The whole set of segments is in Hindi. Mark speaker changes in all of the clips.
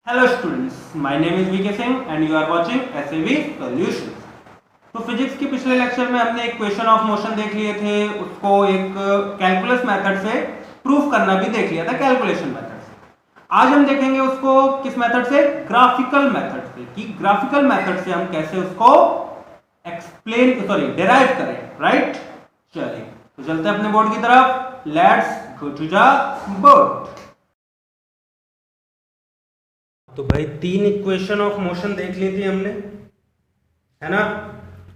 Speaker 1: Hello students, my name is VK Singh and you are watching SAV Solutions। तो फिजिक्स के पिछले लेक्चर में हमने इक्वेशन ऑफ मोशन देख लिए थे, उसको एक कैलकुलस मेथड से प्रूफ करना भी देख लिया था, कैलकुलेशन मेथड से। आज हम देखेंगे उसको किस मेथड से, ग्राफिकल मेथड से, कि ग्राफिकल मेथड से हम कैसे उसको डिराइव करें, राइट। चलिए तो चलते हैं अपने बोर्ड की तरफ, let's go to the board. तो भाई तीन इक्वेशन ऑफ मोशन देख ली थी हमने, है ना।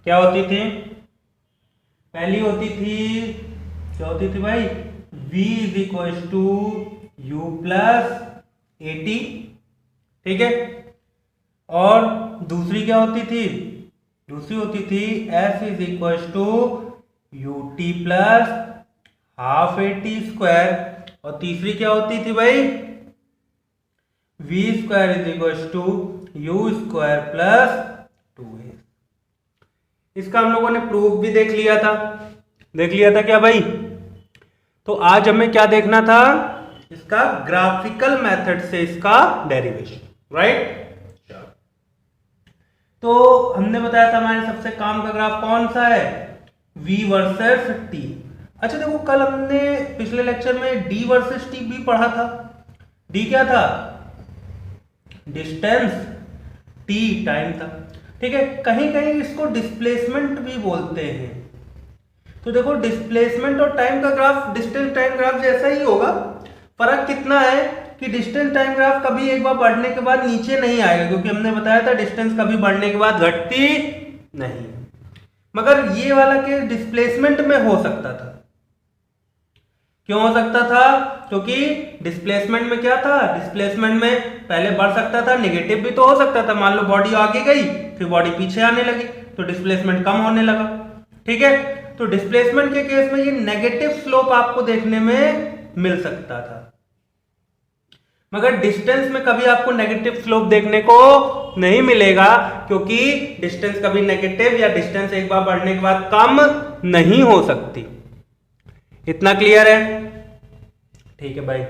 Speaker 1: क्या होती थी, पहली होती थी, क्या होती थी भाई, v is equal to you plus A T, ठीक है। और दूसरी क्या होती थी, दूसरी होती थी s is equal to U T plus half A T square. और तीसरी क्या होती थी भाई, v square is equal to you square plus 2a। इसका हम लोगों ने प्रूफ भी देख लिया था क्या भाई। तो आज हमें क्या देखना था, इसका ग्राफिकल मेथड से इसका डेरिवेशन, राइट। तो हमने बताया था हमारे सबसे काम का ग्राफ कौन सा है, v वर्सेस t। अच्छा देखो, कल हमने पिछले लेक्चर में d वर्सेस t भी पढ़ा था। d क्या था, डिस्टेंस, t टाइम था, ठीक है। कहीं कहीं इसको डिस्प्लेसमेंट भी बोलते हैं। तो देखो डिस्प्लेसमेंट और टाइम का ग्राफ डिस्टेंस टाइम ग्राफ जैसा ही होगा। फर्क कितना है कि डिस्टेंस टाइम ग्राफ कभी एक बार बढ़ने के बाद नीचे नहीं आएगा, क्योंकि हमने बताया था डिस्टेंस कभी बढ़ने के बाद घटती नहीं, मगर ये वाला के डिस्प्लेसमेंट में हो सकता था। क्यों हो सकता था, क्योंकि डिस्प्लेसमेंट में क्या था, डिस्प्लेसमेंट में पहले बढ़ सकता था, नेगेटिव भी तो हो सकता था। मान लो बॉडी आगे गई फिर बॉडी पीछे आने लगी तो डिस्प्लेसमेंट कम होने लगा, ठीक है। तो डिस्प्लेसमेंट के केस में ये नेगेटिव स्लोप आपको देखने में मिल सकता था, मगर डिस्टेंस में कभी आपको नेगेटिव स्लोप देखने को नहीं मिलेगा, क्योंकि डिस्टेंस कभी नेगेटिव या डिस्टेंस एक बार बढ़ने के बाद कम नहीं हो सकती। इतना क्लियर है, ठीक है भाई।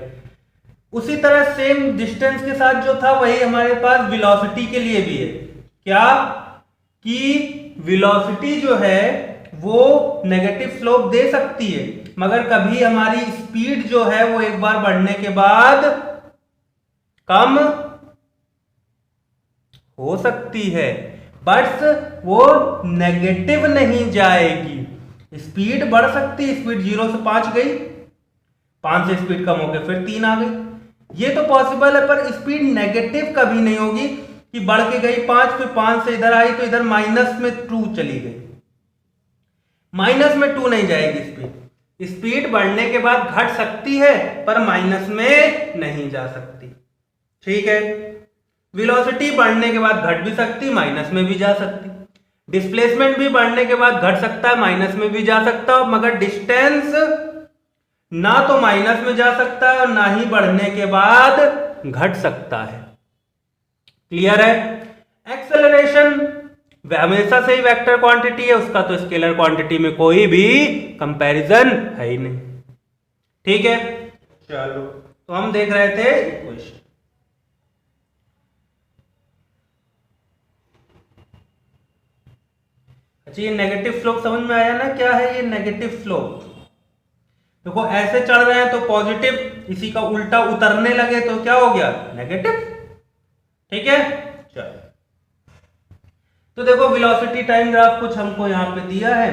Speaker 1: उसी तरह सेम डिस्टेंस के साथ जो था वही हमारे पास वेलोसिटी के लिए भी है। क्या कि वेलोसिटी जो है वो नेगेटिव स्लोप दे सकती है, मगर कभी हमारी स्पीड जो है वो एक बार बढ़ने के बाद कम हो सकती है, बट वो नेगेटिव नहीं जाएगी। स्पीड बढ़ सकती है, स्पीड 0 से 5 गई, 5 से स्पीड कम हो गई फिर 3 आ गई, ये तो पॉसिबल है। पर स्पीड नेगेटिव कभी नहीं होगी कि बढ़ के गई 5 फिर 5 से इधर आई तो इधर माइनस में 2 चली गई, माइनस में 2 नहीं जाएगी स्पीड। स्पीड बढ़ने के बाद घट सकती है पर माइनस में नहीं जा सकती, ठीक है। वेलोसिटी बढ़ने के बाद घट भी सकती, माइनस में भी जा सकती। डिस्प्लेसमेंट भी बढ़ने के बाद घट सकता है, माइनस में भी जा सकता है, मगर डिस्टेंस ना तो माइनस में जा सकता है और ना ही बढ़ने के बाद घट सकता है। क्लियर है। एक्सेलरेशन हमेशा से ही वेक्टर क्वांटिटी है, उसका तो स्केलर क्वांटिटी में कोई भी कंपैरिजन है ही नहीं, ठीक है। चलो तो हम देख रहे थे इक्वेशन। अच्छा ये नेगेटिव स्लोप समझ में आया ना, क्या है ये नेगेटिव स्लोप। देखो ऐसे चढ़ रहे हैं तो पॉजिटिव, इसी का उल्टा उतरने लगे तो क्या हो गया, नेगेटिव, ठीक है। चलो तो देखो वेलोसिटी टाइम ग्राफ कुछ हमको यहाँ पे दिया है।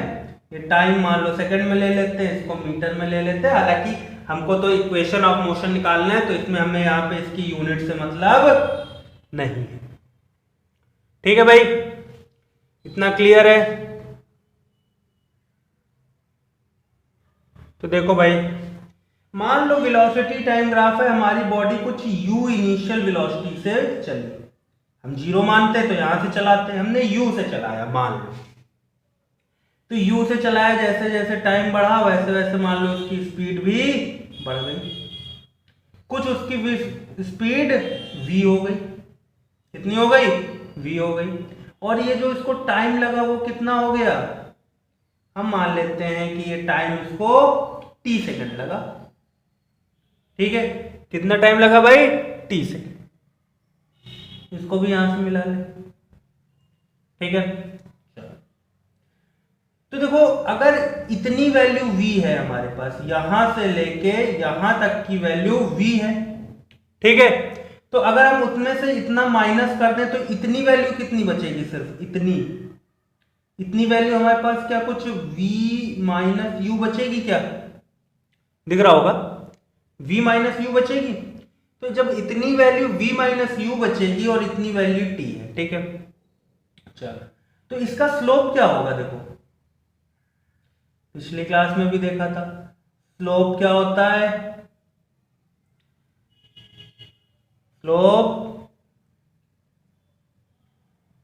Speaker 1: ये टाइम मान लो सेकंड में ले लेते हैं, इसको मीटर में ले लेते हैं। हालांकि हमको तो इक्वेशन ऑफ मोशन निकालना है तो इसमें हमें यहाँ पे इसकी यूनिट से मतलब नहीं है, ठीक है भाई। इतना क्लियर है। तो देखो भाई, मान लो वेलोसिटी टाइम ग्राफ है, हमारी बॉडी कुछ u इनिशियल वेलोसिटी से चली, हम 0 मानते हैं तो यहां से चलाते हैं, हमने u से चलाया मान लो। तो u से चलाया, जैसे जैसे टाइम बढ़ा वैसे वैसे मान लो उसकी स्पीड भी बढ़ गई, कुछ उसकी स्पीड v हो गई। कितनी हो गई, v हो गई। और ये जो इसको टाइम लगा वो कितना हो गया, हम मान लेते हैं कि ये टाइम इसको t सेकंड लगा, ठीक है। कितना टाइम लगा भाई, t सेकंड। इसको भी यहां से मिला ले, ठीक है। तो देखो अगर इतनी वैल्यू v है हमारे पास, यहां से लेके यहां तक की वैल्यू v है, ठीक है। तो अगर हम उसमें से इतना माइनस कर दें तो इतनी वैल्यू कितनी बचेगी, सिर्फ इतनी वैल्यू हमारे पास क्या कुछ v माइनस यू बचेगी, क्या दिख रहा होगा, v माइनस यू बचेगी। तो जब इतनी वैल्यू v माइनस यू बचेगी और इतनी वैल्यू t है, ठीक है। चलो तो इसका स्लोप क्या होगा, देखो पिछली क्लास में भी देखा था, स्लोप क्या होता है, स्लोप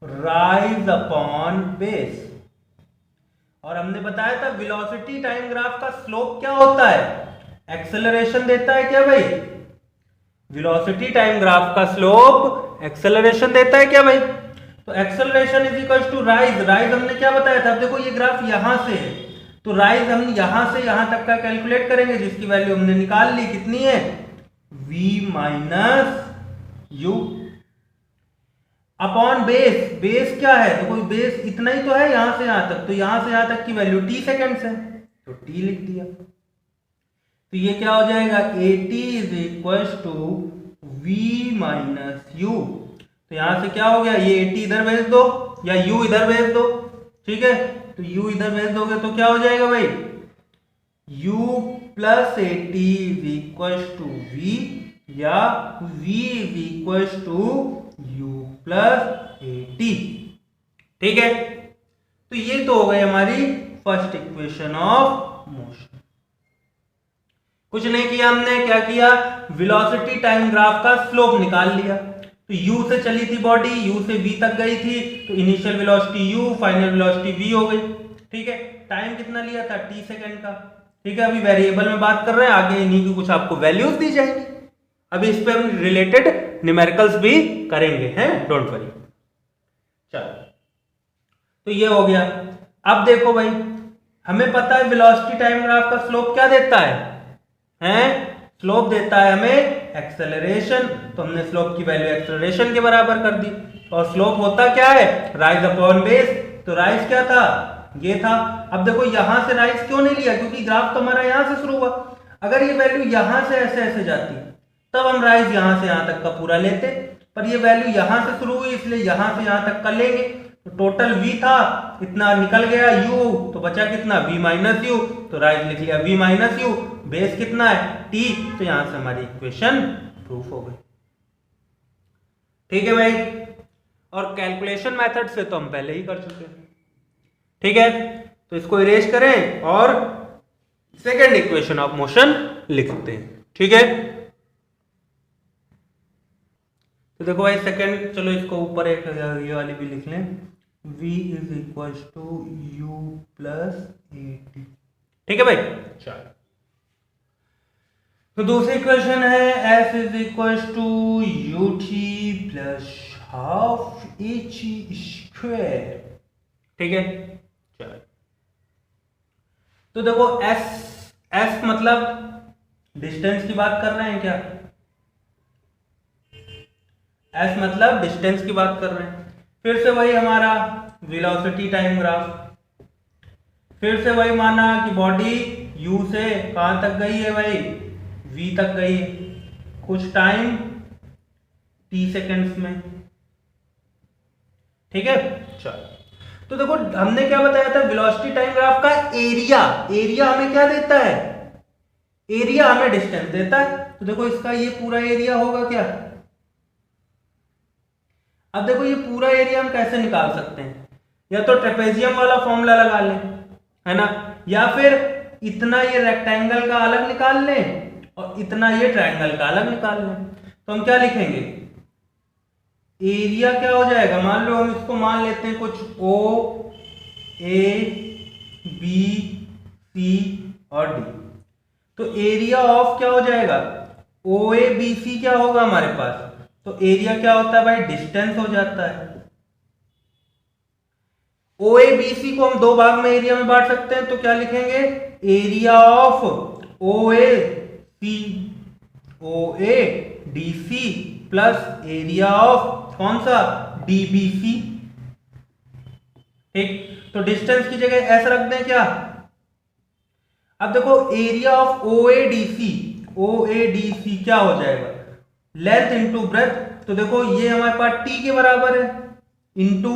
Speaker 1: राइज अपॉन बेस। और हमने बताया था वेलोसिटी टाइम ग्राफ का स्लोप क्या होता है, एक्सेलरेशन देता है क्या भाई, वेलोसिटी टाइम ग्राफ का स्लोप एक्सेलरेशन देता है क्या भाई। तो acceleration is equal to rise, rise हमने क्या बताया था, अब देखो ये ग्राफ यहां से है तो राइज हम यहां से यहां तक का कैलकुलेट करेंगे, जिसकी वैल्यू हमने निकाल ली, कितनी है v minus u upon base. Base क्या है, देखो बेस इतना ही तो है यहां से यहां तक, तो यहां से यहां तक की वैल्यू t सेकेंड्स है तो t लिख दिया। तो ये क्या हो जाएगा, at is equal to v minus U. तो यहां से क्या हो गया, ये at इधर भेज दो या u इधर भेज दो, ठीक है। तो u इधर भेज दोगे तो क्या हो जाएगा भाई, u plus at is equal to v या v is equal to u plus at, ठीक है। तो ये तो हो गई हमारी फर्स्ट इक्वेशन ऑफ मोशन। कुछ नहीं किया हमने, क्या किया, वेलोसिटी टाइम ग्राफ का स्लोप निकाल लिया। तो u से चली थी बॉडी, u से v तक गई थी, तो initial velocity u, final velocity v हो गई, ठीक है। टाइम कितना लिया था, t सेकंड का, ठीक है। अभी वेरिएबल में बात कर रहे हैं, आगे इन्हीं की कुछ आपको वैल्यूज दी जाएंगी, अभी इस पे हम रिलेटेड न्यूमेरिकल्स भी करेंगे, हैं, डोंट वरी। चलो तो ये हो गया। अब देखो भाई, हमें पता है वेलोसिटी टाइम ग्राफ का स्लोप क्या देता है, स्लोप देता है हमें एक्सेलरेशन, तो हमने स्लोप की वैल्यू एक्सेलरेशन के बराबर कर दी। और स्लोप होता क्या है, राइज अपॉन बेस, तो राइज क्या था, ये था। अब देखो यहां से राइज क्यों नहीं लिया, क्योंकि ग्राफ तो हमारा यहां से शुरू हुआ, अगर ये वैल्यू यहां से ऐसे ऐसे जाती तब हम राइज यहां से यहां तक का पूरा लेते, पर ये वैल्यू यहां से शुरू हुई इसलिए यहां से यहां तक का लेंगे। तो टोटल v था इतना, निकल गया u, तो बचा कितना v माइनस यू, तो राइज लिख लिया v माइनस यू, बेस कितना है t, तो यहां से हमारी इक्वेशन प्रूफ हो गई, ठीक है भाई। और कैलकुलेशन मेथड से तो हम पहले ही कर चुके हैं, ठीक है। तो इसको इरेज करें और सेकेंड इक्वेशन ऑफ मोशन लिखते हैं, ठीक है। तो देखो भाई सेकेंड, चलो इसको ऊपर एक ये वाली भी लिख लें, v is equal to u plus at, ठीक है भाई। चलो तो दूसरी इक्वेशन है s is equal to ut plus half h square, ठीक है। चलो तो देखो s मतलब डिस्टेंस की बात कर रहे हैं क्या, s मतलब डिस्टेंस की बात कर रहे हैं। फिर से वही हमारा वेलोसिटी टाइम ग्राफ, फिर से वही माना कि बॉडी u से कहां तक गई है भाई, v तक गई है, कुछ टाइम t सेकेंड्स में, ठीक है। चलो तो देखो हमने क्या बताया था, वेलोसिटी टाइम ग्राफ का एरिया, एरिया हमें क्या देता है, एरिया हमें डिस्टेंस देता है। तो देखो इसका ये पूरा एरिया होगा क्या, अब देखो ये पूरा एरिया हम कैसे निकाल सकते हैं, या तो ट्रेपेजियम वाला फॉर्मूला लगा लें, है ना, या फिर इतना ये रेक्टेंगल का अलग निकाल लें और इतना ये ट्रायंगल का अलग निकाल लें। तो हम क्या लिखेंगे, एरिया क्या हो जाएगा, मान लो हम इसको मान लेते हैं कुछ O A B C और D, तो एरिया ऑफ क्या हो जाएगा, OABC क्या होगा हमारे पास, तो एरिया क्या होता है भाई, डिस्टेंस हो जाता है। OABC को हम दो भाग में एरिया में बांट सकते हैं, तो क्या लिखेंगे, area of OAC OADC plus area of कौन सा, डीबीसी। ठीक, तो डिस्टेंस की जगह एस रख दें क्या। अब देखो एरिया ऑफ ओएडीसी, ओएडीसी क्या हो जाएगा, लेंथ इंटू ब्रेथ। तो देखो ये हमारे पास टी के बराबर है, इंटू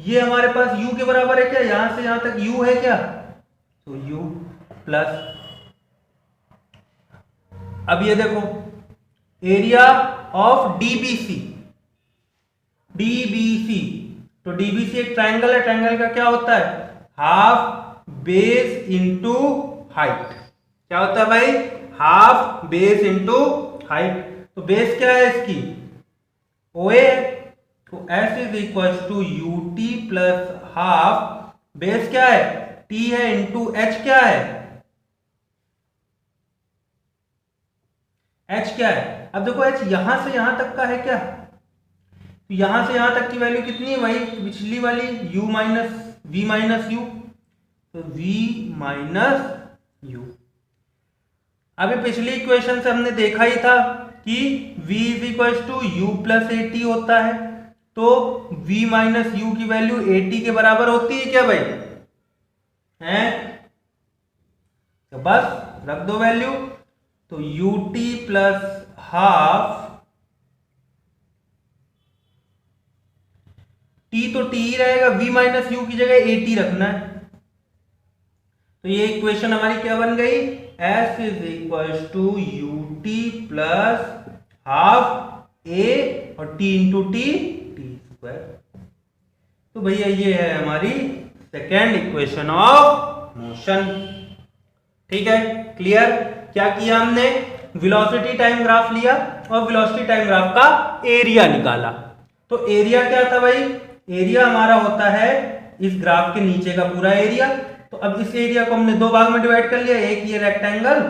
Speaker 1: ये हमारे पास यू के बराबर है क्या, यहां से यहां तक यू है क्या, तो यू प्लस, अब ये देखो एरिया ऑफ डीबीसी, डीबीसी, तो डीबीसी एक ट्रायंगल है, ट्रायंगल का क्या होता है, हाफ बेस इंटू हाइट। क्या होता है भाई, हाफ बेस इंटू हाइट। तो बेस क्या है इसकी, ओए, तो S is equal to U T plus half, base क्या है, टी है, इंटू एच क्या है, एच क्या है। अब देखो एच यहां से यहां तक का है क्या, तो यहां से यहां तक की वैल्यू कितनी है वही पिछली वाली, u minus V minus U, तो v माइनस यू। अभी पिछली इक्वेशन से हमने देखा ही था कि v is equal to you plus A T होता है, तो v माइनस यू की वैल्यू ए टी के बराबर होती है क्या भाई, है, तो बस रख दो वैल्यू, तो U T plus half, T तो टी ही रहेगा, v माइनस यू की जगह ए टी रखना है। तो ये इक्वेशन हमारी क्या बन गई, s is equal to U T plus half A और t into T, T square. तो भैया ये है हमारी सेकेंड इक्वेशन ऑफ मोशन। ठीक है, क्लियर। क्या किया हमने, वेलोसिटी टाइम ग्राफ लिया और वेलोसिटी टाइम ग्राफ का एरिया निकाला। तो एरिया क्या था भाई, एरिया हमारा होता है इस ग्राफ के नीचे का पूरा एरिया। तो अब इस एरिया को हमने दो भाग में डिवाइड कर लिया, एक ये रेक्टेंगल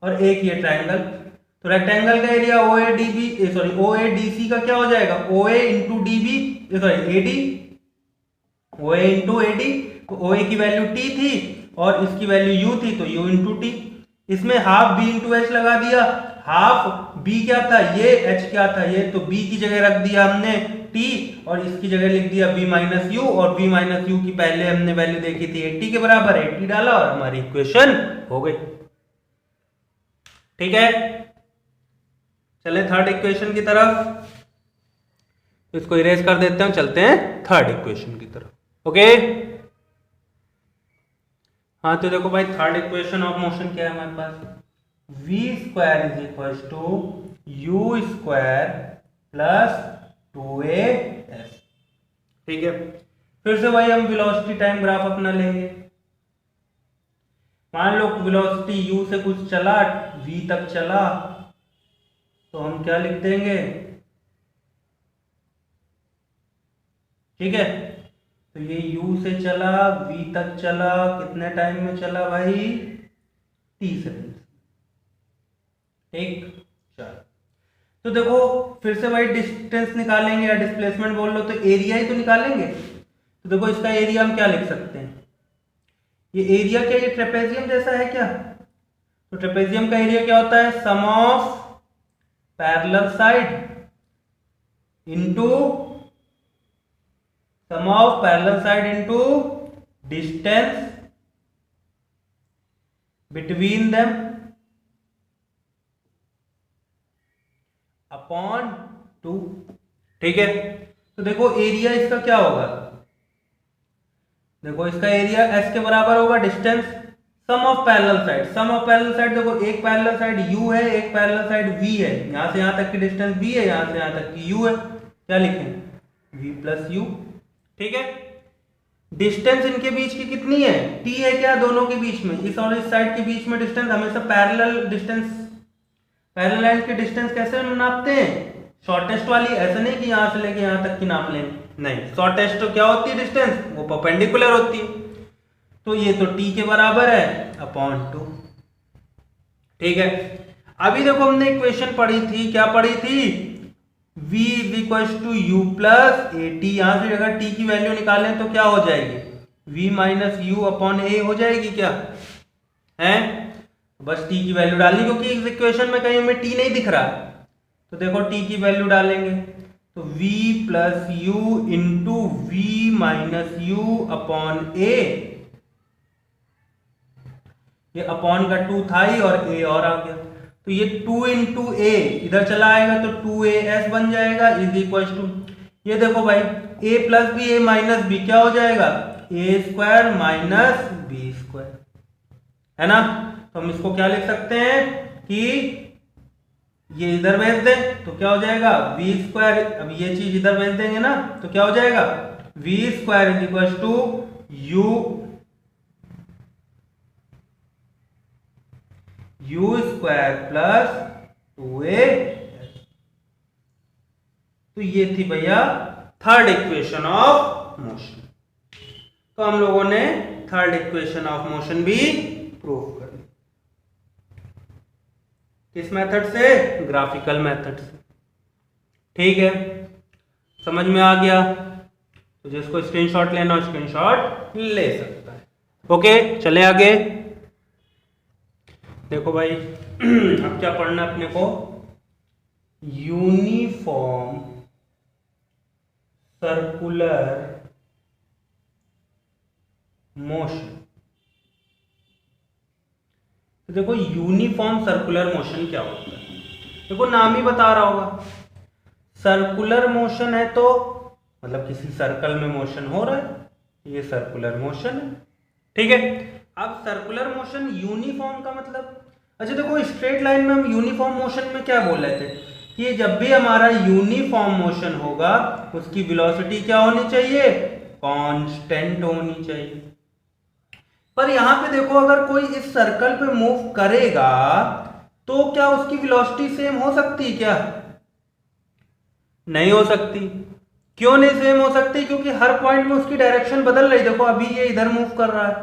Speaker 1: और एक ये ट्रायंगल। तो रेक्टेंगल का एरिया ओएडीसी का क्या हो जाएगा, ओए इंटू डीबी, सॉरी एडी, ओए इंटू एडी। तो ओए की वैल्यू टी थी और इसकी वैल्यू यू थी, तो यू इंटू टी। इसमें हाफ बी इंटू एच लगा दिया, हाफ बी क्या था ये, एच क्या था ये, तो बी की जगह रख दिया हमने टी और इसकी जगह लिख दिया बी माइनस यू, और बी माइनस यू की पहले हमने वैल्यू देखी थी 80 के बराबर, 80 डाला और हमारी इक्वेशन हो गई। ठीक है, चले थर्ड इक्वेशन की तरफ, इसको इरेज कर देते हैं, चलते हैं थर्ड इक्वेशन की तरफ। ओके, हाँ तो देखो भाई थर्ड इक्वेशन ऑफ मोशन क्या है हमारे पास, v square is equal to you square plus 2as। ठीक है, फिर से भाई हम वेलोसिटी टाइम ग्राफ अपना लेंगे। मान लो वेलोसिटी u से कुछ चला v तक चला, तो हम क्या लिख देंगे, ठीक है, तो ये u से चला v तक चला, कितने टाइम में चला भाई, t सेकंड। ठीक, चलो तो देखो फिर से भाई डिस्टेंस निकालेंगे या डिस्प्लेसमेंट बोल लो तो एरिया ही तो निकालेंगे। तो देखो इसका एरिया हम क्या लिख सकते हैं, ये एरिया क्या, ये ट्रेपेजियम जैसा है क्या, तो ट्रेपेजियम का एरिया क्या होता है, sum of parallel side into sum of parallel side into distance between them upon 2। ठीक है, तो देखो एरिया इसका क्या होगा, देखो इसका एरिया s के बराबर होगा distance sum of parallel side. Sum of parallel side देखो एक पैरेलल साइड u है, एक पैरेलल साइड v है, यहां से यहां तक की डिस्टेंस v है, यहां से यहां तक की u है, क्या लिखें, v प्लस u। ठीक है, डिस्टेंस इनके बीच की कितनी है, t है क्या दोनों के बीच में, इस और इस साइड के बीच में डिस्टेंस हमेशा पैरेलल डिस्टेंस, पैरेलल लाइन के डिस्टेंस कैसे नापते हैं, शॉर्टेस्ट वाली, ऐसा नहीं कि यहां से लेके यहां तक की नाप लें, नहीं, शॉर्टेस्ट तो क्या होती है डिस्टेंस, वो परपेंडिकुलर होती है। तो ये तो t के बराबर है अपॉन 2। ठीक है, अभी देखो हमने इक्वेशन पढ़ी थी, क्या पढ़ी थी, v is equal to you plus A T, यहां से अगर t की वैल्यू निकालें तो क्या हो जाएगी, v माइनस यू अपॉन ए हो जाएगी क्या है, बस t की वैल्यू डालनी, क्योंकि इस इक्वेशन में कहीं हमें t नहीं दिख रहा है, तो देखो टी की वैल्यू डालेंगे तो v plus u into v minus u upon a, ये अपॉन का 2 था ही और a और आ गया, तो ये 2 इंटू ए इधर चला आएगा तो 2as बन जाएगा इज इक्वल टू, ये देखो भाई a plus B A minus B क्या हो जाएगा A square minus B square, है ना। तो हम इसको क्या लिख सकते हैं कि ये इधर भेज दें तो क्या हो जाएगा वी स्क्वायर, अब ये चीज इधर भेज देंगे ना तो क्या हो जाएगा V square is equal to you square plus 2a। तो ये थी भैया थर्ड इक्वेशन ऑफ मोशन। तो हम लोगों ने थर्ड इक्वेशन ऑफ मोशन भी प्रूव कर ली। किस मेथड से? ग्राफिकल मेथड से। ठीक है, समझ में आ गया? तो जिसको स्क्रीनशॉट लेना स्क्रीनशॉट ले सकता है। ओके, चले आगे। देखो भाई अब क्या पढ़ना अपने को, यूनिफॉर्म सर्कुलर मोशन। तो देखो यूनिफॉर्म सर्कुलर मोशन क्या होता है, देखो नाम ही बता रहा होगा, सर्कुलर मोशन है तो मतलब किसी सर्कल में मोशन हो रहा है, ये सर्कुलर मोशन है। ठीक है, अब सर्कुलर मोशन यूनिफॉर्म का मतलब, अच्छा देखो स्ट्रेट लाइन में हम यूनिफॉर्म मोशन में क्या बोल रहे थे कि जब भी हमारा यूनिफॉर्म मोशन होगा उसकी वेलोसिटी क्या होनी चाहिए, कांस्टेंट होनी चाहिए। पर यहां पे देखो अगर कोई इस सर्कल पे मूव करेगा तो क्या उसकी वेलोसिटी सेम हो सकती है क्या? नहीं हो सकती। क्यों नहीं सेम हो सकती? क्योंकि हर पॉइंट में उसकी डायरेक्शन बदल रही। देखो अभी ये इधर मूव कर रहा है,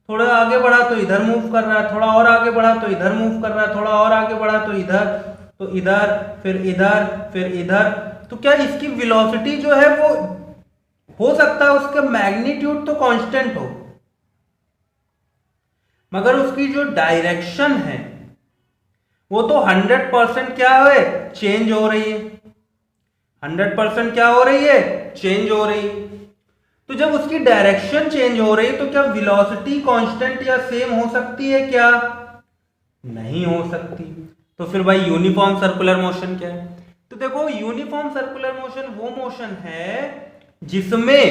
Speaker 1: थोड़ा आगे बढ़ा तो इधर मूव कर रहा है, थोड़ा और आगे बढ़ा तो इधर मूव कर रहा है, थोड़ा और आगे बढ़ा तो इधर, तो इधर, फिर इधर, फिर इधर। तो क्या इसकी वेलोसिटी जो है वो हो सकता है उसका मैग्नीट्यूड तो कांस्टेंट हो, मगर उसकी जो डायरेक्शन है वो तो 100% क्या है, चेंज हो रही है। 100% क्या हो रही है, चेंज हो रही है। तो जब उसकी डायरेक्शन चेंज हो रही है तो क्या वेलोसिटी कांस्टेंट या सेम हो सकती है क्या? नहीं हो सकती। तो फिर भाई यूनिफॉर्म सर्कुलर मोशन क्या है? तो देखो यूनिफॉर्म सर्कुलर मोशन वो मोशन है जिसमें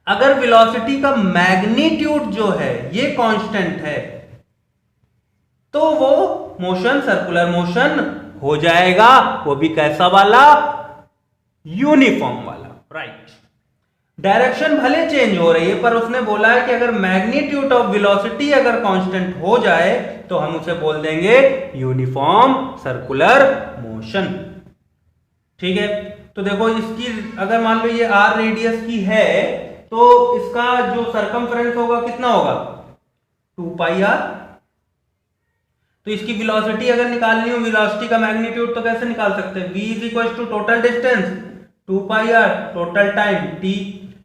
Speaker 1: अगर वेलोसिटी का मैग्नीट्यूड जो है ये कांस्टेंट है तो वो मोशन सर्कुलर मोशन हो जाएगा। वो भी कैसा वाला? यूनिफॉर्म वाला, राइट। डायरेक्शन भले चेंज हो रही है पर उसने बोला है कि अगर मैग्नीट्यूड ऑफ वेलोसिटी अगर कांस्टेंट हो जाए तो हम उसे बोल देंगे यूनिफॉर्म सर्कुलर मोशन। ठीक है, तो देखो इसकी अगर मान लो ये r रेडियस की है तो इसका जो सरकमफ्रेंस होगा कितना होगा, 2 पाई r। तो इसकी वेलोसिटी अगर निकालनी हो, वेलोसिटी का मैग्नीट्यूड तो कैसे निकाल सकते हैं, v is equal to total distance 2 pi r total time t,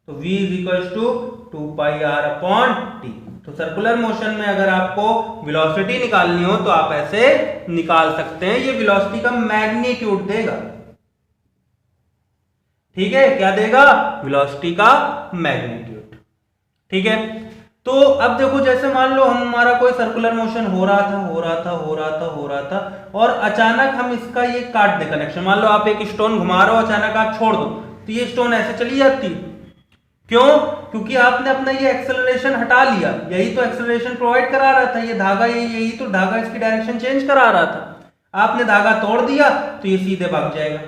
Speaker 1: तो v is equal to 2 pi r upon t। तो सर्कुलर मोशन में अगर आपको वेलोसिटी निकालनी हो तो आप ऐसे निकाल सकते हैं, ये वेलोसिटी का मैग्नीट्यूड देगा। ठीक है, क्या देगा, वेलोसिटी का मैग्नीट्यूड। ठीक है, तो अब देखो जैसे मान लो हमारा कोई सर्कुलर मोशन हो रहा था और अचानक हम इसका ये काट दे कनेक्शन। मान लो आप एक स्टोन घुमा रहे हो, अचानक आप छोड़ दो तो ये स्टोन ऐसे चली जाती। क्यों? क्योंकि आपने अपना ये एक्सेलरेशन हटा लिया, यही तो एक्सेलरेशन प्रोवाइड करा रहा था, ये धागा, यही तो धागा इसकी डायरेक्शन चेंज करा रहा था। आपने धागा तोड़ दिया तो ये सीधे भाग जाएगा।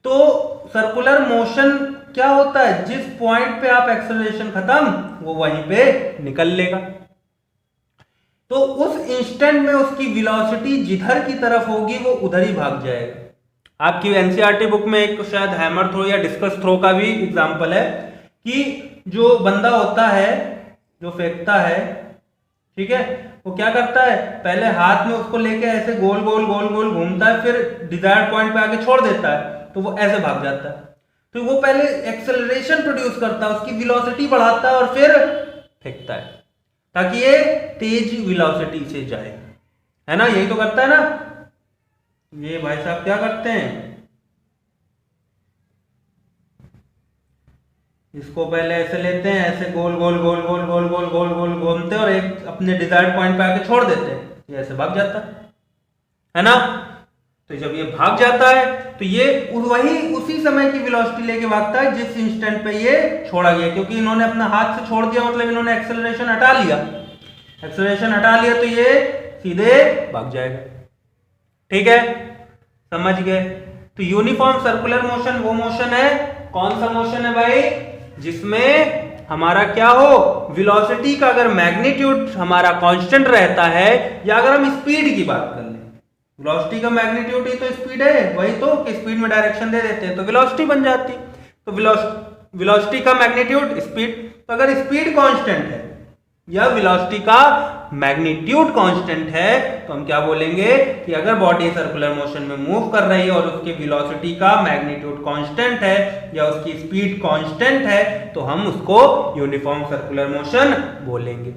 Speaker 1: तो सर्कुलर मोशन क्या होता है, जिस पॉइंट पे आप एक्सेलरेशन खत्म वो वहीं पे निकल लेगा। तो उस इंस्टेंट में उसकी वेलोसिटी जिधर की तरफ होगी वो उधर ही भाग जाएगा। आपकी एनसीईआरटी बुक में एक शायद हैमर थ्रो या डिस्कस थ्रो का भी एग्जांपल है कि जो बंदा होता है जो फेंकता है, ठीक है, वो क्या करता है, पहले हाथ में उसको लेके ऐसे गोल गोल गोल गोल घूमता है, फिर डिजायर्ड पॉइंट पे आके छोड़ देता है तो वो ऐसे भाग जाता है। तो वो पहले एक्सेलरेशन प्रोड्यूस करता है, उसकी वेलोसिटी बढ़ाता है और फिर फेंकता है ताकि ये तेज वेलोसिटी से जाए, है ना, यही तो करता है ना। ये भाई साहब क्या करते हैं, इसको पहले ऐसे लेते हैं, ऐसे गोल गोल गोल गोल गोल गोल गोल गोल घूमते हैं और एक अपने डिजायर्ड पॉइंट पे आके छोड़ देते हैं, ये ऐसे भाग जाता है ना। तो जब ये भाग जाता है तो ये वही उसी समय की वेलोसिटी लेके भागता है जिस इंस्टेंट पे ये छोड़ा गया, क्योंकि इन्होंने अपना हाथ से छोड़ दिया मतलब इन्होंने एक्सेलरेशन हटा लिया, एक्सेलरेशन हटा लिया तो ये सीधे भाग जाएगा। ठीक है, समझ गए। तो यूनिफॉर्म सर्कुलर मोशन वो मोशन है, कौन सा मोशन है भाई, जिसमें हमारा क्या हो, वेलोसिटी का अगर मैग्नीट्यूड हमारा कांस्टेंट रहता है, या अगर हम स्पीड की बात कर लें, वेलोसिटी का मैग्नीट्यूड ही तो स्पीड है, वही तो कि स्पीड में डायरेक्शन दे देते हैं तो वेलोसिटी बन जाती। तो वेलोसिटी का मैग्नीट्यूड स्पीड, तो अगर स्पीड कांस्टेंट है या वेलोसिटी का मैग्नीट्यूड कांस्टेंट है तो हम क्या बोलेंगे कि अगर बॉडी सर्कुलर मोशन में मूव कर रही है और उसकी वेलोसिटी का मैग्नीट्यूड कांस्टेंट है या उसकी स्पीड कांस्टेंट है तो हम उसको यूनिफॉर्म सर्कुलर मोशन बोलेंगे।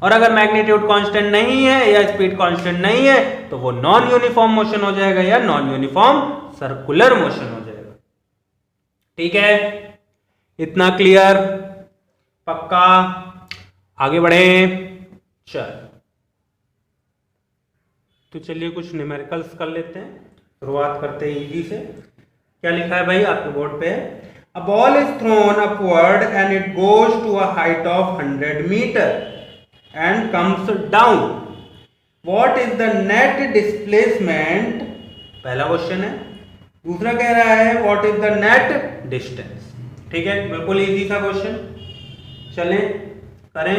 Speaker 1: और अगर मैग्नीट्यूड कांस्टेंट नहीं है या स्पीड कांस्टेंट नहीं है तो वो नॉन यूनिफॉर्म मोशन हो जाएगा या नॉन यूनिफॉर्म सर्कुलर मोशन हो जाएगा। ठीक है, इतना क्लियर, पक्का, आगे बढ़े। चल तो चलिए कुछ न्यूमेरिकल्स कर लेते हैं, शुरुआत करते हैं इजी से। क्या लिखा है भाई आपके बोर्ड पे, a ball is thrown upward and it goes to a height of 100 metre and comes down, what is the net displacement, पहला क्वेश्चन है। दूसरा कह रहा है what is the net distance. ठीक है, बिल्कुल इजी सा क्वेश्चन, चलें करें।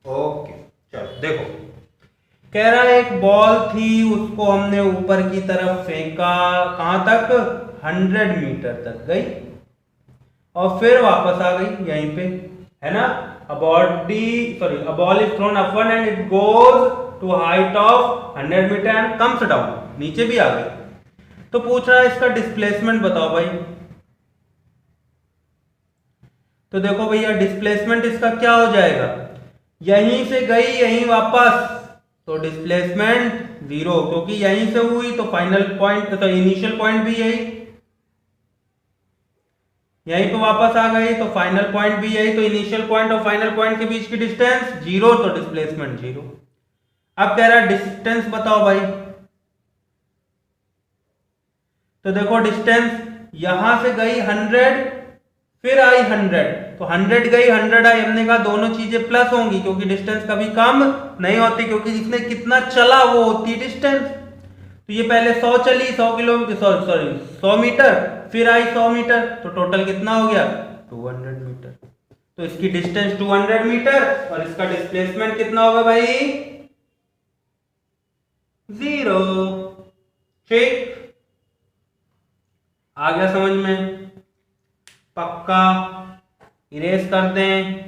Speaker 1: ओके चलो देखो, कह रहा है एक बॉल थी, उसको हमने ऊपर की तरफ फेंका, कहां तक, 100 मीटर तक गई और फिर वापस आ गई यहीं पे, है ना। a ball is thrown upward and it goes to a height of 100 meter and comes down, नीचे भी आ गई। तो पूछ रहा है इसका डिस्प्लेसमेंट बताओ भाई। तो देखो भैया डिस्प्लेसमेंट इसका क्या हो जाएगा, यहीं से गई यहीं वापस, तो डिस्प्लेसमेंट 0, क्योंकि यहीं से हुई तो फाइनल पॉइंट तो इनिशियल पॉइंट भी यही, यहीं पे वापस आ गई तो फाइनल पॉइंट भी यही, तो इनिशियल पॉइंट और फाइनल पॉइंट के बीच की डिस्टेंस 0, तो डिस्प्लेसमेंट 0। अब कह रहा है डिस्टेंस बताओ भाई। तो देखो डिस्टेंस यहां से गई 100 फिर आई 100, तो 100 गई 100 आई, हमने कहा दोनों चीजें प्लस होंगी क्योंकि डिस्टेंस कभी कम नहीं होती, क्योंकि जिसने कितना चला वो होती डिस्टेंस। तो ये पहले 100 चली, 100 किलोमीटर, सॉरी 100 मीटर, फिर आई 100 मीटर, तो टोटल कितना हो गया 200 मीटर। तो इसकी डिस्टेंस 200 मीटर और इसका डिस्प्लेसमेंट कितना होगा भाई 0। ठीक, आ गया समझ में, पक्का, इरेज कर दें।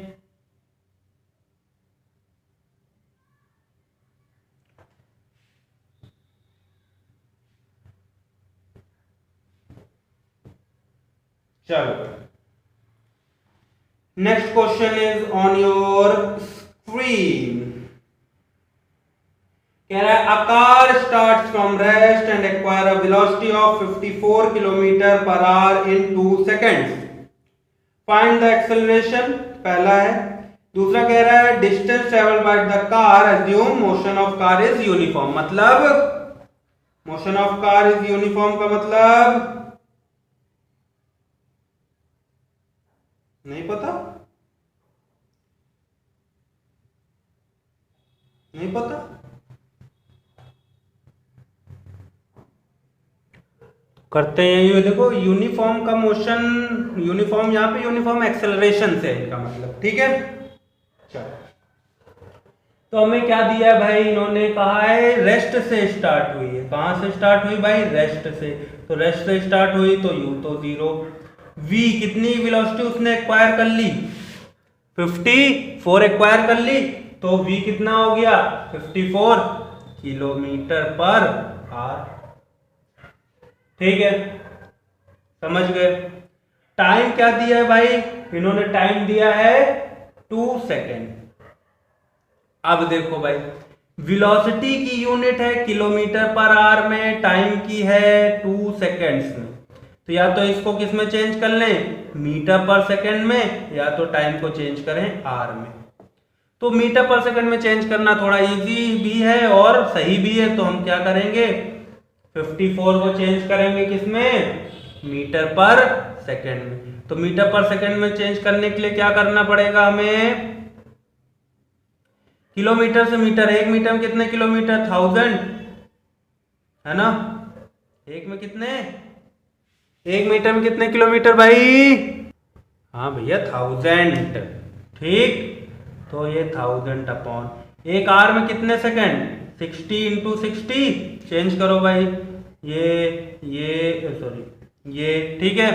Speaker 1: चलो next question is on your screen. कह रहा है a car starts from rest and acquire a velocity of 54 kilometre per hour in 2 seconds, find the acceleration, पहला है। दूसरा कह रहा है distance travel by the car, assume motion of car is uniform, मतलब motion of car is uniform का मतलब नहीं पता, नहीं पता, करते हैं ये, देखो यूनिफॉर्म का मोशन, यूनिफॉर्म यहाँ पे यूनिफॉर्म एक्सेलरेशन से इनका मतलब। ठीक है, चलो तो हमें क्या दिया है भाई, इन्होंने कहा है रेस्ट से स्टार्ट हुई है, कहां से स्टार्ट हुई भाई रेस्ट से, तो रेस्ट से स्टार्ट हुई तो यू तो 0, v कितनी वेलोसिटी उसने एक्वायर कर ली 54 एक्वायर कर ली, तो v कितना हो गया 54 किलोमीटर पर आवर। ठीक है, समझ गए। टाइम क्या दिया है भाई, इन्होंने टाइम दिया है 2 सेकेंड। अब देखो भाई वेलोसिटी की यूनिट है किलोमीटर पर आवर में, टाइम की है 2 सेकेंड्स में। तो या तो इसको किस में चेंज कर लें, मीटर पर सेकेंड में, या तो टाइम को चेंज करें आर में। तो मीटर पर सेकेंड में चेंज करना थोड़ा इजी भी है और सही भी है, तो हम क्या करेंगे 54 को चेंज करेंगे किसमें, मीटर पर सेकेंड में। तो मीटर पर सेकेंड में चेंज करने के लिए क्या करना पड़ेगा हमें, किलोमीटर से मीटर, एक मीटर में कितने किलोमीटर, 1000 है ना, एक में कितने, एक मीटर में कितने किलोमीटर भाई, हाँ भैया 1000, ठीक। तो ये 1000 अपॉन एक आर में कितने सेकंड, 60 इंटू 60, चेंज करो भाई, ये सॉरी ये, ठीक है।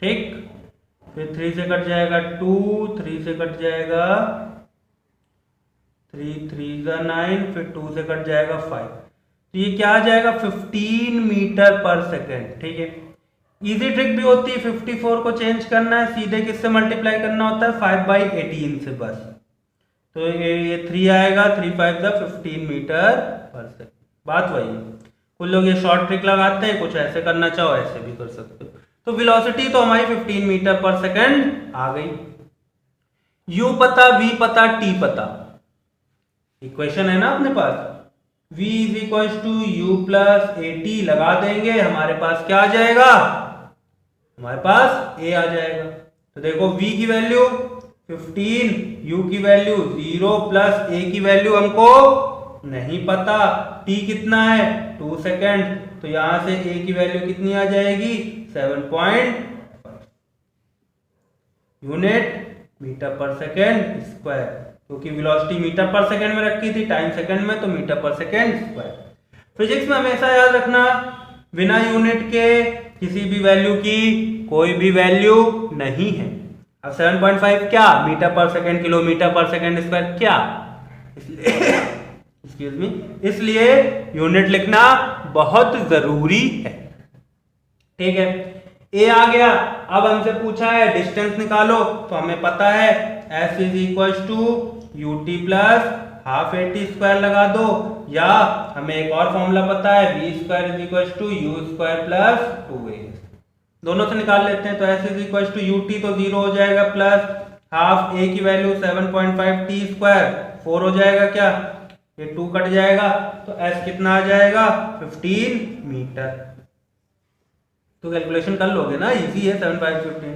Speaker 1: ठीक, फिर 3 से कट जाएगा 2, 3 से कट जाएगा 3, 3 का 9, फिर 2 से कट जाएगा 5। तो ये क्या आ जाएगा 15 मीटर पर सेकेंड, ठीक है। इजी ट्रिक भी होती है, 54 को चेंज करना है, सीधे किससे मल्टीप्लाई करना होता है, 5/18 से बस। तो ये 3 आएगा, 3 5 जा 15 मीटर पर सेकेंड, बात वही है। कुछ लोग ये शॉर्ट ट्रिक लगाते हैं, कुछ ऐसे करना चाहो ऐसे भी कर सकते हो। तो वेलोसिटी तो हमारी 15 मीटर पर सेकेंड आ गई। u पता, v पता, t पता, इक्वेशन है ना अपने पास, v is equal to you plus A T लगा देंगे, हमारे पास क्या आ जाएगा, हमारे पास a आ जाएगा। तो देखो v की वैल्यू 15, u की वैल्यू 0 प्लस a की वैल्यू हमको नहीं पता, t कितना है 2 सेकेंड, तो यहां से a की वैल्यू कितनी आ जाएगी 7.5 यूनिट मीटर पर सेकेंड स्क्वायर, क्योंकि वेलोसिटी मीटर पर सेकेंड में रखी थी, टाइम सेकेंड में, तो मीटर पर सेकेंड स्क्वायर। फिजिक्स में हमेशा याद रखना, बिना यूनिट के किसी भी वैल्यू की कोई भी वैल्यू नहीं है। अब 7.5 क्या, मीटर पर सेकेंड, किलोमीटर पर सेकेंड स्क्वायर क्या, एक्सक्यूज मी, इसलिए यूनिट लिखना बहुत जरूरी है, ठीक है। ए आ गया, अब हमसे पूछा है डिस्टेंस निकालो, तो हमें पता है s is equal to U T plus half A T square लगा दो, या हमें एक और फॉर्मूला पता है v square is equal to you square plus 2a, दोनों से निकाल लेते हैं। तो s is equal to you t तो 0 हो जाएगा, प्लस हाफ a की वैल्यू 7.5 टी स्क्वायर 4 हो जाएगा, क्या ये 2 कट जाएगा, तो s कितना आ जाएगा 15 मीटर। तो कैलकुलेशन कर लोगे ना, इजी है, 7 5 15।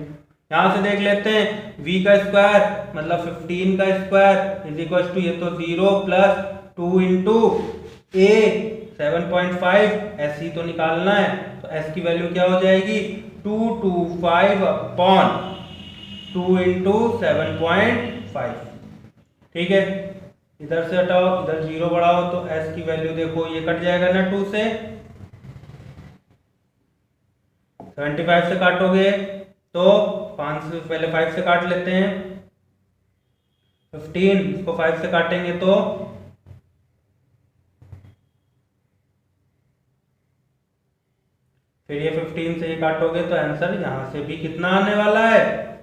Speaker 1: यहां से देख लेते हैं v का स्क्वायर मतलब 15 का स्क्वायर इज इक्वल टू, ये तो 0 प्लस 2 इंटू a 7.5, s ही तो निकालना है, तो s की वैल्यू क्या हो जाएगी 225 अपॉन 2 इंटू 7.5, ठीक है। इधर से हटाओ, इधर 0 बढ़ाओ, तो s की वैल्यू देखो ये कट जाएगा ना 2 से, 75 से काटोगे तो 5 से पहले 5 से काट लेते हैं, 15 इसको 5 से काटेंगे तो फिर ये 15 से ये काटोगे तो आंसर यहां से भी कितना आने वाला है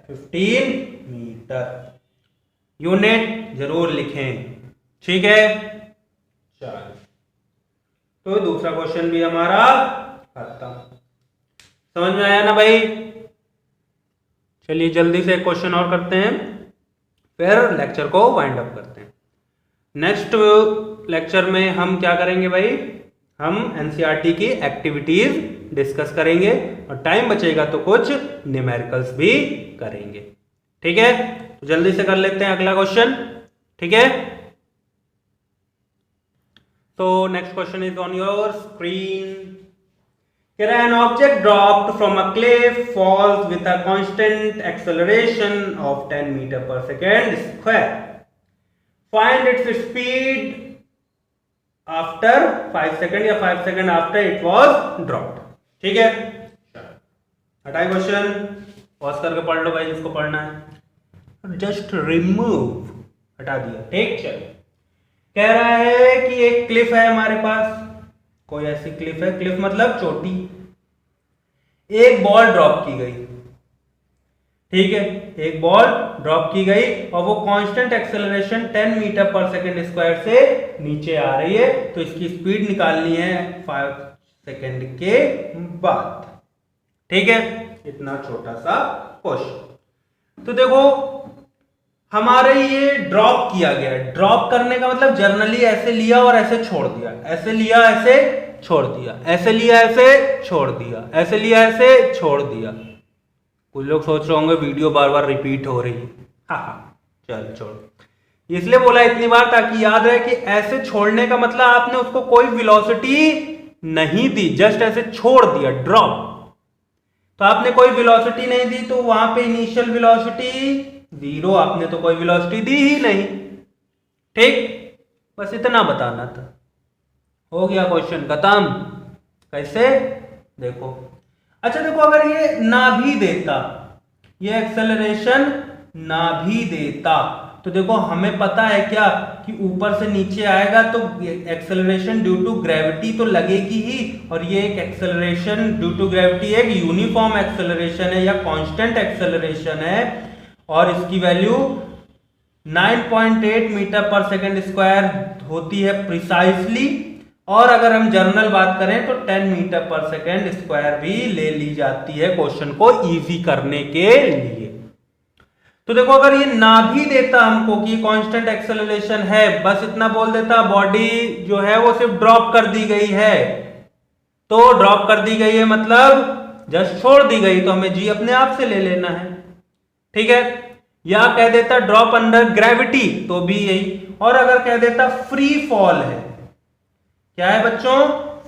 Speaker 1: 15 मीटर। यूनिट जरूर लिखें, ठीक है। चलो, तो दूसरा क्वेश्चन भी हमारा खत्म, समझ में आया ना भाई। चलिए जल्दी से एक क्वेश्चन और करते हैं, फिर लेक्चर को वाइंड अप करते हैं। नेक्स्ट लेक्चर में हम क्या करेंगे भाई, हम एनसीईआरटी की एक्टिविटीज डिस्कस करेंगे और टाइम बचेगा तो कुछ न्यूमेरिकल्स भी करेंगे, ठीक है। तो जल्दी से कर लेते हैं अगला क्वेश्चन, ठीक है। तो next question is on your screen. An object dropped from a cliff falls with a constant acceleration of 10 meter per second square. Find its speed after 5 seconds या 5 seconds after it was dropped, ठीक है। हटाए क्वेश्चन, पॉज करके पढ़ लो भाई जिसको पढ़ना है, जस्ट रिमूव, हटा दिया, ठीक। चलो, कह रहा है कि एक क्लिफ है हमारे पास, कोई ऐसी क्लिफ है, क्लिफ मतलब चोटी, एक बॉल ड्रॉप की गई, ठीक है, एक बॉल ड्रॉप की गई और वो कांस्टेंट एक्सेलरेशन 10 मीटर पर सेकंड स्क्वायर से नीचे आ रही है, तो इसकी स्पीड निकालनी है 5 सेकंड के बाद। ठीक है, इतना छोटा सा क्वेश्चन। तो देखो हमारे ये ड्रॉप किया गया है, ड्रॉप करने का मतलब जनरली ऐसे लिया और ऐसे छोड़ दिया, ऐसे लिया ऐसे छोड़ दिया, ऐसे लिया ऐसे छोड़ दिया, ऐसे लिया ऐसे छोड़ दिया। कुछ लोग सोच रहे होंगे वीडियो बार बार रिपीट हो रही है, हाँ चल छोड़, इसलिए बोला इतनी बार ताकि याद रहे कि ऐसे छोड़ने का मतलब आपने उसको कोई वेलोसिटी नहीं दी, जस्ट ऐसे छोड़ दिया, ड्रॉप। तो आपने कोई वेलोसिटी नहीं दी, तो वहां पे इनिशियल वेलोसिटी 0, आपने तो कोई वेलोसिटी दी ही नहीं। ठीक, बस इतना बताना था, हो गया क्वेश्चन खत्म। कैसे, देखो, अच्छा देखो, अगर ये ना भी देता, ये एक्सेलरेशन ना भी देता, तो देखो हमें पता है क्या कि ऊपर से नीचे आएगा तो एक्सेलरेशन ड्यू टू ग्रेविटी तो लगेगी ही, और ये एक एक्सेलरेशन ड्यू टू ग्रेविटी एक यूनिफॉर्म एक्सेलरेशन है या कांस्टेंट एक्सेलरेशन है, और इसकी वैल्यू 9.8 मीटर पर सेकंड स्क्वायर होती है प्रिसाइसली, और अगर हम जनरल बात करें तो 10 मीटर पर सेकंड स्क्वायर भी ले ली जाती है क्वेश्चन को इजी करने के लिए। तो देखो अगर ये ना भी देता हमको कि कांस्टेंट एक्सेलरेशन है, बस इतना बोल देता बॉडी जो है वो सिर्फ ड्रॉप कर दी गई है, तो ड्रॉप कर दी गई है मतलब जस्ट छोड़ दी गई, तो हमें जी अपने आप से ले लेना है। ठीक है, या कह देता ड्रॉप अंडर ग्रेविटी, तो भी यही, और अगर कह देता फ्री फॉल है, क्या है बच्चों,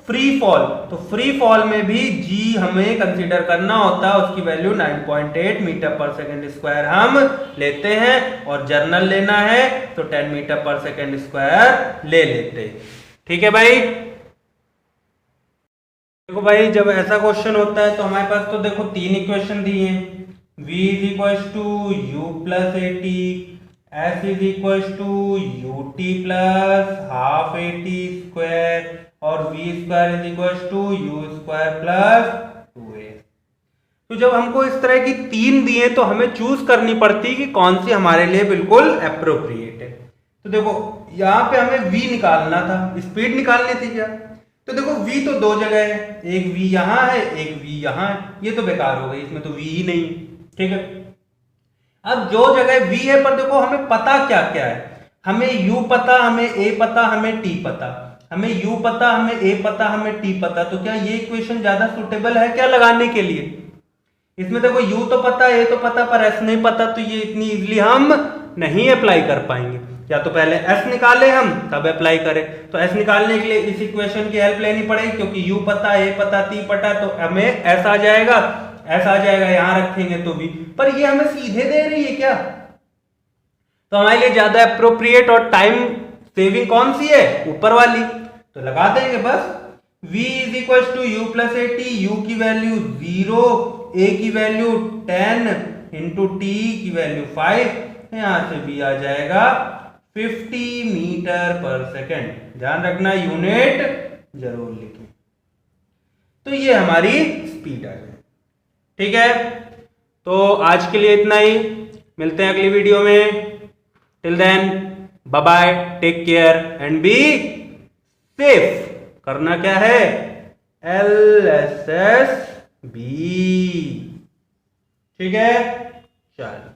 Speaker 1: फ्री फॉल, तो फ्री फॉल में भी जी हमें कंसीडर करना होता है, उसकी वैल्यू 9.8 मीटर पर सेकंड स्क्वायर हम लेते हैं, और जर्नल लेना है तो 10 मीटर पर सेकंड स्क्वायर ले लेते हैं। ठीक है भाई, देखो भाई जब ऐसा क्वेश्चन होता है तो हमारे पास तो देखो 3 इक्वेशन दी हैं, v is equal to u plus A t, s is equal to U T plus half A T square, और v square is equal to you square plus 2a। तो जब हमको इस तरह की 3 दिए तो हमें चूज करनी पड़ती कि कौन सी हमारे लिए बिल्कुल अप्रोप्रिएट है। तो देखो यहां पे हमें v निकालना था, स्पीड निकालनी थी क्या, तो देखो v तो 2 जगह है, एक v यहां है एक v यहां है, ये तो बेकार हो गई, इसमें तो v ही नहीं। ठीक है, अब जो जगह v है पर देखो हमें पता क्या क्या है, हमें u पता, हमें a पता, हमें t पता, हमें u पता, हमें a पता, हमें t पता, तो क्या ये इक्वेशन ज्यादा सुटेबल है क्या लगाने के लिए। इसमें देखो u तो पता, a तो पता, पर s नहीं पता, तो ये इतनी इजीली हम नहीं अप्लाई कर पाएंगे, या तो पहले s निकाले हम तब अप्लाई करें। तो s निकालने के लिए इस इक्वेशन की हेल्प लेनी पड़ेगी, क्योंकि u पता, a पता, t पता, तो हमें s आ जाएगा, s आ जाएगा, यहां रखेंगे तो भी, पर ये हमें सीधे दे रही है क्या, तो हमारे लिए ज्यादा अप्रोप्रिएट और टाइम सेविंग कौन सी है, ऊपर वाली, तो लगा देंगे बस v is equal to you plus A t, u की वैल्यू 0, a की वैल्यू 10 इंटू टी की वैल्यू 5, यहां से v आ जाएगा 50 मीटर पर सेकेंड, ध्यान रखना यूनिट जरूर लिखें। तो ये हमारी स्पीड आ गई। ठीक है, तो आज के लिए इतना ही, मिलते हैं अगली वीडियो में, till then bye bye, take care and be safe. करना क्या है, LSSB। ठीक है, चल।